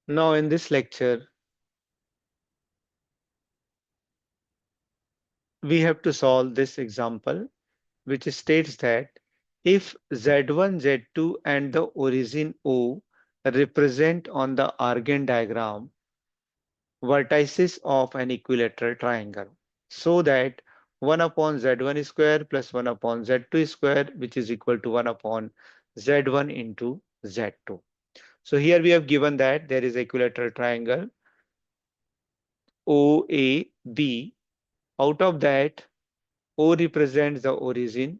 Now in this lecture, we have to solve this example, which states that if Z1, Z2 and the origin O represent on the Argand diagram vertices of an equilateral triangle, so that 1 upon Z1 square plus 1 upon Z2 square, which is equal to 1 upon Z1 into Z2. So here we have given that there is equilateral triangle OAB. Out of that, O represents the origin,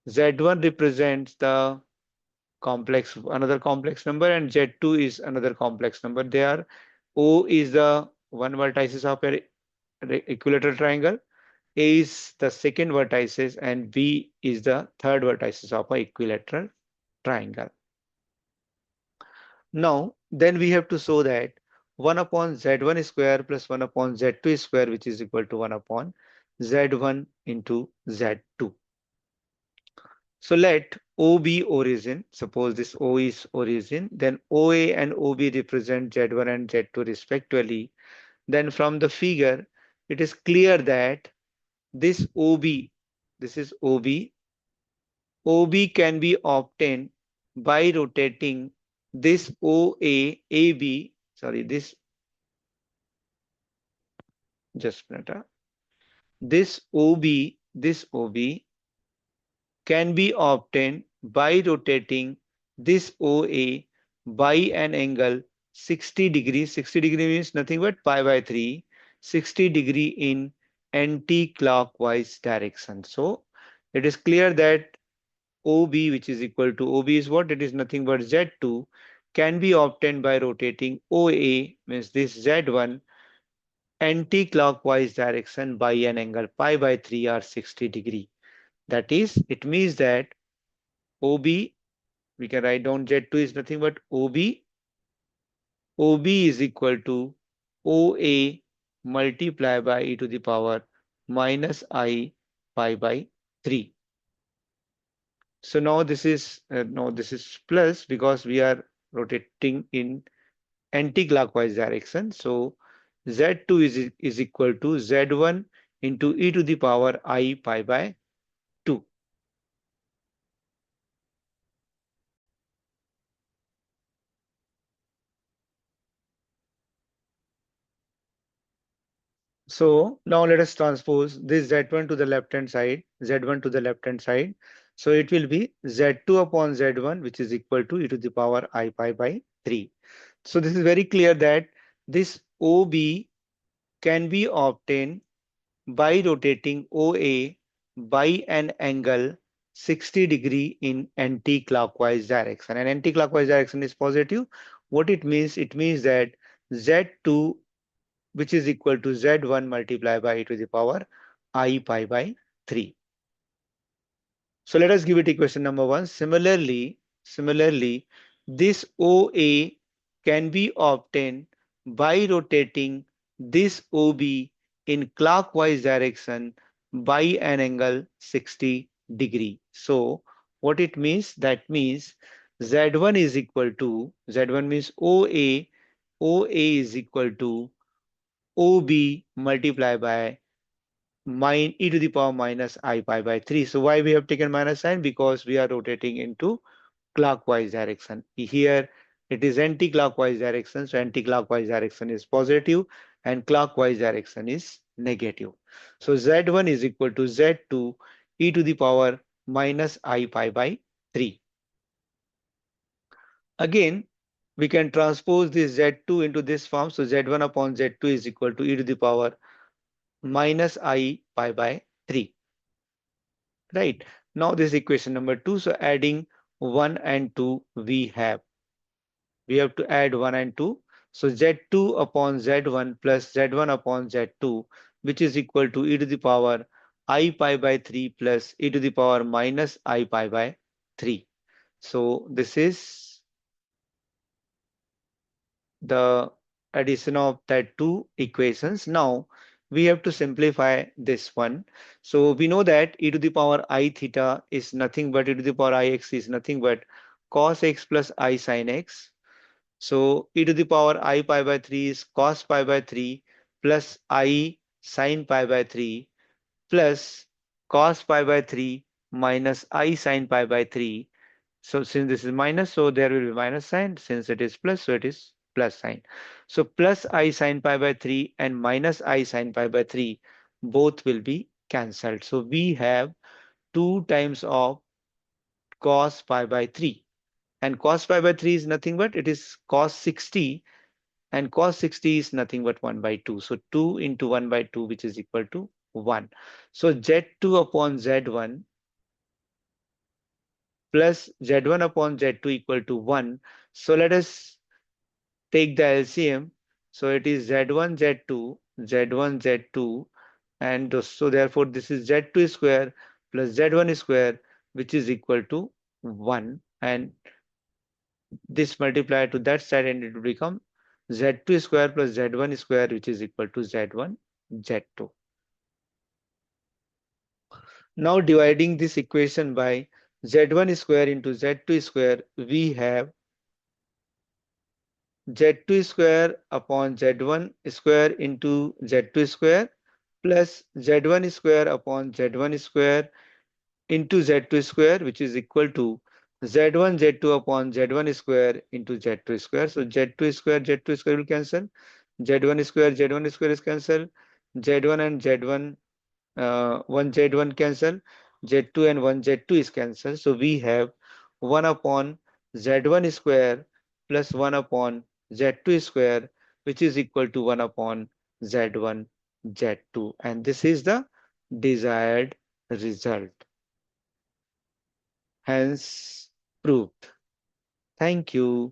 Z1 represents the another complex number, and Z2 is another complex number. There, O is the one vertices of an equilateral triangle, A is the second vertices, and B is the third vertices of an equilateral triangle. Now, then we have to show that 1 upon Z1 square plus 1 upon Z2 square, which is equal to 1 upon Z1 into Z2. So let O be origin. Suppose this O is origin, then OA and OB represent Z1 and Z2 respectively. Then from the figure, it is clear that this OB, this is OB, OB can be obtained by rotating this OA, AB, sorry, just a minute, this OB can be obtained by rotating this OA by an angle 60 degrees. 60 degree means nothing but pi by 3, 60 degree in anti-clockwise direction. So it is clear that OB, which is equal to OB is what? It is nothing but Z2, can be obtained by rotating OA, means this Z1, anti-clockwise direction by an angle pi by 3 or 60 degree. That is, it means that OB, we can write down Z2 is nothing but OB. OB is equal to OA multiplied by e to the power minus I pi by 3. So now this is plus because we are rotating in anti-clockwise direction. So Z2 is equal to Z1 into e to the power I pi by 2. So now let us transpose this Z1 to the left hand side, Z1 to the left hand side. So it will be Z2 upon Z1, which is equal to e to the power I pi by 3. So this is very clear that this OB can be obtained by rotating OA by an angle 60 degree in anti-clockwise direction. And anti-clockwise direction is positive. What it means? It means that Z2, which is equal to Z1 multiplied by e to the power I pi by 3. So let us give it equation number 1. Similarly, this OA can be obtained by rotating this OB in clockwise direction by an angle 60 degree. So what it means? That means Z1 is equal to, Z1 means OA, OA is equal to OB multiplied by e to the power minus I pi by 3. So why we have taken minus sign? Because we are rotating into clockwise direction. Here it is anti-clockwise direction. So anti-clockwise direction is positive and clockwise direction is negative. So Z1 is equal to Z2 e to the power minus I pi by 3. Again, we can transpose this Z2 into this form. So Z1 upon Z2 is equal to e to the power minus I pi by 3. Right. Now this is equation number 2. So adding 1 and 2 we have to add 1 and 2. So Z2 upon Z1 plus Z1 upon Z2, which is equal to e to the power I pi by 3 plus e to the power minus I pi by 3. So this is the addition of that two equations. Now we have to simplify this one. So we know that e to the power I theta is nothing but e to the power I x is nothing but cos x plus I sin x. So e to the power I pi by 3 is cos pi by 3 plus I sin pi by 3 plus cos pi by 3 minus I sin pi by 3. So since this is minus, so there will be minus sign. Since it is plus, so it is plus sign. So plus I sin pi by 3 and minus I sin pi by 3 both will be cancelled. So we have 2 times of cos pi by 3. And cos pi by 3 is nothing but it is cos 60, and cos 60 is nothing but 1 by 2. So 2 into 1 by 2, which is equal to 1. So Z2 upon Z1 plus Z1 upon Z2 equal to 1. So let us take the LCM. So it is Z1 Z2 Z1 Z2, and so therefore this is Z2 square plus Z1 square, which is equal to 1, and this multiplied to that side and it will become Z2 square plus Z1 square, which is equal to Z1 Z2. Now dividing this equation by Z1 square into Z2 square, we have Z2 square upon Z1 square into Z2 square plus Z1 square upon Z1 square into Z2 square, which is equal to Z1 Z2 upon Z1 square into Z2 square. So Z2 square will cancel. Z1 square is cancelled. Z1 and Z1, 1 Z1 cancel. Z2 and 1 Z2 is cancelled. So we have 1 upon Z1 square plus 1 upon Z2 square, which is equal to 1 upon Z1 Z2. And this is the desired result. Hence proved. Thank you.